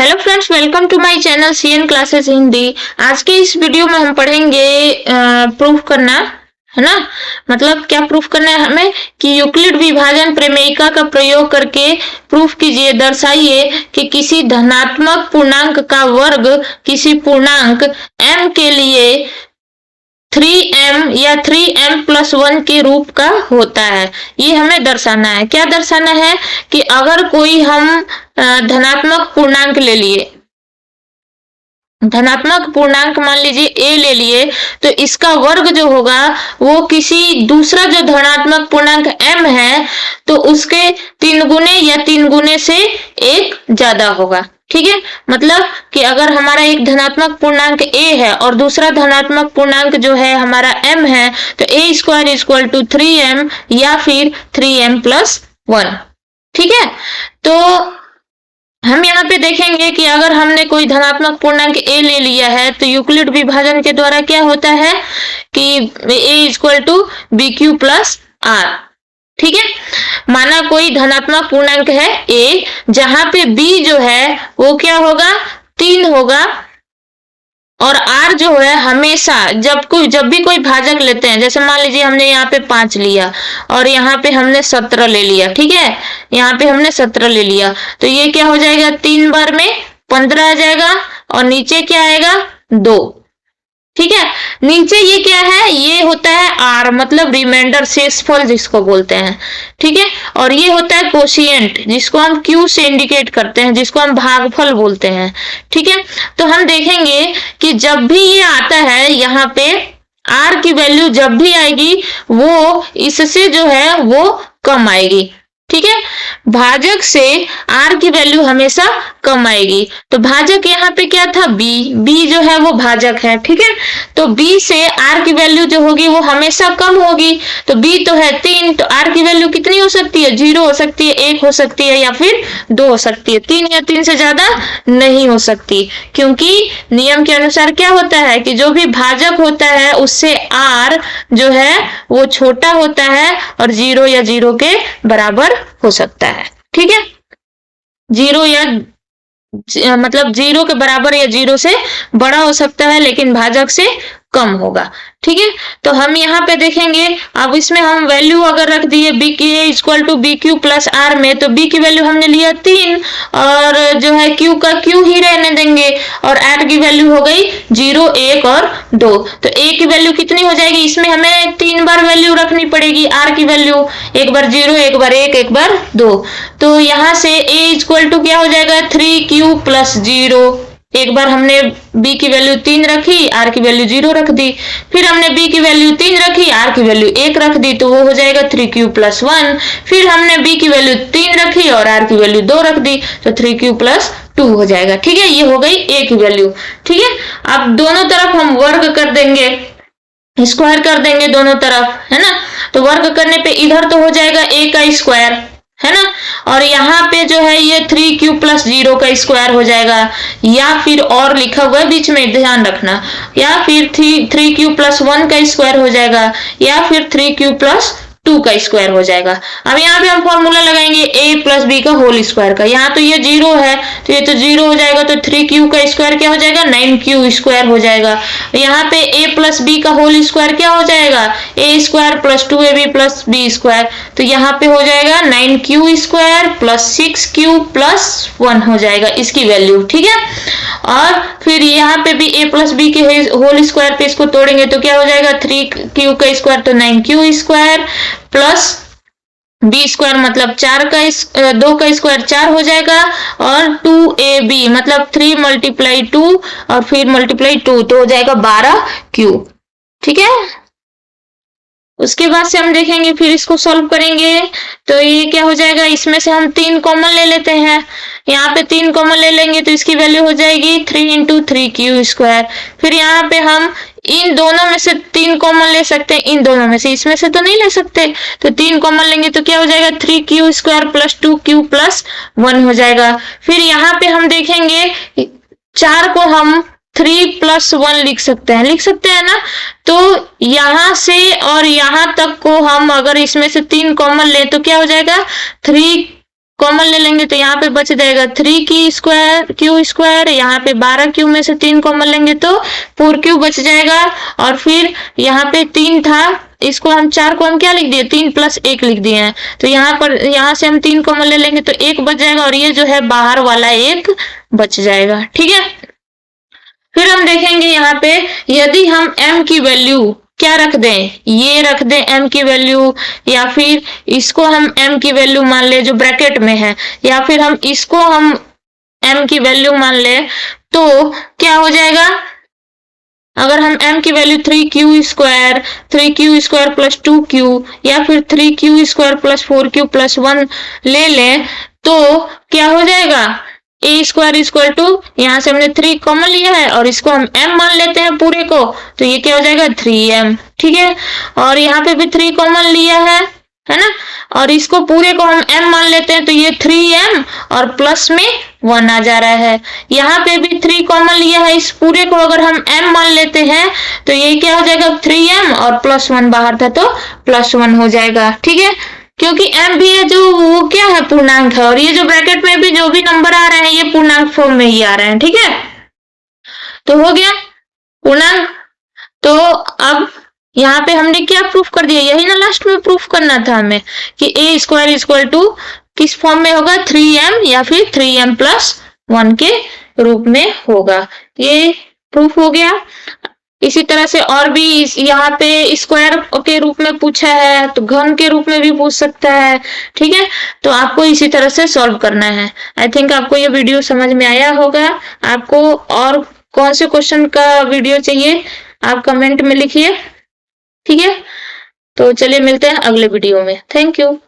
Hello friends, welcome to my channel CN classes Hindi. आज के इस वीडियो में हम पढ़ेंगे प्रूफ करना, है ना। मतलब क्या प्रूफ करना है हमें कि यूक्लिड विभाजन प्रमेयिका का प्रयोग करके प्रूफ कीजिए, दर्शाइए कि किसी धनात्मक पूर्णांक का वर्ग किसी पूर्णांक m के लिए 3m या 3m+1 के रूप का होता है। ये हमें दर्शाना है। क्या दर्शाना है कि अगर कोई हम धनात्मक पूर्णांक ले लिए, धनात्मक पूर्णांक मान लीजिए a ले लिए, तो इसका वर्ग जो होगा वो किसी दूसरा जो धनात्मक पूर्णांक m है तो उसके 3 गुने या 3 गुने से 1 ज्यादा होगा। ठीक है, मतलब कि अगर हमारा एक धनात्मक पूर्णांक a है और दूसरा धनात्मक पूर्णांक जो है हमारा m है, तो a² = 3m या फिर 3m+1। ठीक है, तो हम यहाँ पे देखेंगे कि अगर हमने कोई धनात्मक पूर्णांक a ले लिया है तो यूक्लिड विभाजन के द्वारा क्या होता है कि a = bq+r। ठीक है, माना कोई धनात्मक पूर्णांक है a, जहां पे b जो है वो क्या होगा, 3 होगा, और r जो है हमेशा जब भी कोई भाजक लेते हैं, जैसे मान लीजिए हमने यहाँ पे 5 लिया और यहाँ पे हमने 17 ले लिया। ठीक है, यहाँ पे हमने 17 ले लिया, तो ये क्या हो जाएगा, 3 बार में 15 आ जाएगा और नीचे क्या आएगा, 2। ठीक है, नीचे ये क्या है, ये होता है r, मतलब रिमाइंडर, शेषफल जिसको बोलते हैं। ठीक है, और ये होता है कोशिएंट, जिसको हम q से इंडिकेट करते हैं, जिसको हम भागफल बोलते हैं। ठीक है, तो हम देखेंगे कि जब भी ये आता है यहाँ पे r की वैल्यू जब भी आएगी वो इससे जो है वो कम आएगी। ठीक है, भाजक से r की वैल्यू हमेशा कम आएगी। तो भाजक यहाँ पे क्या था, b जो है वो भाजक है। ठीक है, तो b से r की वैल्यू जो होगी वो हमेशा कम होगी। तो b तो है 3, तो r की वैल्यू कितनी हो सकती है, 0 हो सकती है, 1 हो सकती है या फिर 2 हो सकती है। 3 या 3 से ज्यादा नहीं हो सकती, क्योंकि नियम के अनुसार क्या होता है कि जो भी भाजक होता है उससे r जो है वो छोटा होता है और 0 या 0 के बराबर हो सकता है। ठीक है, 0 या मतलब 0 के बराबर या 0 से बड़ा हो सकता है, लेकिन भाजक से कम होगा। ठीक है, तो हम यहाँ पे देखेंगे, अब इसमें हम वैल्यू अगर रख दिए a = bq+r में, तो b की वैल्यू हमने लिया 3 और जो है q का q ही रहने देंगे, और r की वैल्यू हो गई 0, 1 और 2। तो a की वैल्यू कितनी हो जाएगी, इसमें हमें 3 बार वैल्यू रखनी पड़ेगी r की वैल्यू, एक बार 0, एक बार 1, एक बार 2। तो यहाँ से a = क्या हो जाएगा, 3q+0। एक बार हमने b की वैल्यू 3 रखी, r की वैल्यू 0 रख दी, फिर हमने b की वैल्यू 3 रखी, r की वैल्यू 1 रख दी, तो वो हो जाएगा 3q+1। फिर हमने b की वैल्यू 3 रखी और r की वैल्यू 2 रख दी, तो 3q+2 हो जाएगा। ठीक है, ये हो गई a की वैल्यू। ठीक है, अब दोनों तरफ हम वर्ग कर देंगे, स्क्वायर कर देंगे दोनों तरफ, है ना। तो वर्ग करने पे इधर तो हो जाएगा a का स्क्वायर, है ना, और यहाँ पे जो है ये 3q+0 का स्क्वायर हो जाएगा, या फिर और लिखा हुआ है बीच में, ध्यान रखना, या फिर 3q+1 का स्क्वायर हो जाएगा, या फिर 3q+2 का स्क्वायर हो जाएगा। अब यहाँ पे हम फॉर्मूला लगाएंगे a+b का होल स्क्वायर का। यहाँ तो ये 0 है तो ये तो 0 हो जाएगा, तो 3q का स्क्वायर क्या हो जाएगा, 9q² हो जाएगा। यहाँ पे a+b का होल स्क्वायर क्या हो जाएगा, a² + 2ab + b², तो यहाँ पे हो जाएगा 9q² + 6q + 1 हो जाएगा इसकी वैल्यू। ठीक है, और फिर यहाँ पे भी a+b के होल स्क्वायर पे इसको तोड़ेंगे तो क्या हो जाएगा, 3q का स्क्वायर तो 9q² प्लस b² मतलब 2 का स्क्वायर 4 हो जाएगा, और 2ab मतलब 3 × 2 और फिर × 2, तो हो जाएगा 12q। ठीक है, उसके बाद से हम देखेंगे, फिर इसको सॉल्व करेंगे तो ये क्या हो जाएगा, इसमें से हम 3 कॉमन ले लेते हैं। यहाँ पे 3 कॉमन ले लेंगे तो इसकी वैल्यू हो जाएगी 3 × 3q²। फिर यहाँ पे हम इन दोनों में से 3 कॉमन ले सकते हैं, इन दोनों में से, इसमें से तो नहीं ले सकते, तो 3 कॉमन लेंगे तो क्या हो जाएगा, 3q² + 2q + 1 हो जाएगा। फिर यहाँ पे हम देखेंगे 4 को हम 3+1 लिख सकते हैं ना। तो यहाँ से और यहाँ तक को हम अगर इसमें से 3 कॉमन ले तो क्या हो जाएगा, 3 कॉमन ले लेंगे तो यहाँ पे बच जाएगा 3 यहाँ पे 12 क्यू में से 3 कॉमन लेंगे तो 4 क्यू बच जाएगा। और फिर यहाँ पे 3 था, इसको हम 4 को हम क्या लिख दिए, 3 + 1 लिख दिए हैं। तो यहाँ से हम 3 कॉमन ले लेंगे तो 1 बच जाएगा और ये जो है बाहर वाला 1 बच जाएगा। ठीक है, फिर हम देखेंगे यहाँ पे यदि हम m की वैल्यू क्या रख दें, ये रख दें m की वैल्यू, या फिर इसको हम m की वैल्यू मान ले जो ब्रैकेट में है, या फिर हम इसको हम m की वैल्यू मान ले, तो क्या हो जाएगा, अगर हम m की वैल्यू 3q² + 2q या फिर 3q² + 4q + 1 ले लें तो क्या हो जाएगा, a² यहाँ से हमने 3 कॉमन लिया है और इसको हम m मान लेते हैं पूरे को, तो ये क्या हो जाएगा 3m। ठीक है, और यहाँ पे भी 3 कॉमन लिया है ना, और इसको पूरे को हम m मान लेते हैं तो ये 3m और प्लस में 1 आ जा रहा है। यहाँ पे भी 3 कॉमन लिया है, इस पूरे को अगर हम m मान लेते हैं तो ये क्या हो जाएगा 3m और +1 बाहर था तो +1 हो जाएगा। ठीक है, क्योंकि m भी है जो वो क्या है पूर्णांक है, और ये जो ब्रैकेट में भी जो भी नंबर आ रहे हैं ये पूर्णांक फॉर्म में ही आ रहे हैं। ठीक है, तो हो गया पूर्णांक। तो अब यहाँ पे हमने क्या प्रूफ कर दिया, यही ना लास्ट में प्रूफ करना था हमें कि a² किस फॉर्म में होगा, 3m या फिर 3m + 1 के रूप में होगा। ये प्रूफ हो गया। इसी तरह से और भी यहाँ पे स्क्वायर के रूप में पूछा है तो घन के रूप में भी पूछ सकता है। ठीक है, तो आपको इसी तरह से सॉल्व करना है। आई थिंक आपको ये वीडियो समझ में आया होगा। आपको और कौन से क्वेश्चन का वीडियो चाहिए आप कमेंट में लिखिए। ठीक है, तो चलिए मिलते हैं अगले वीडियो में। Thank you.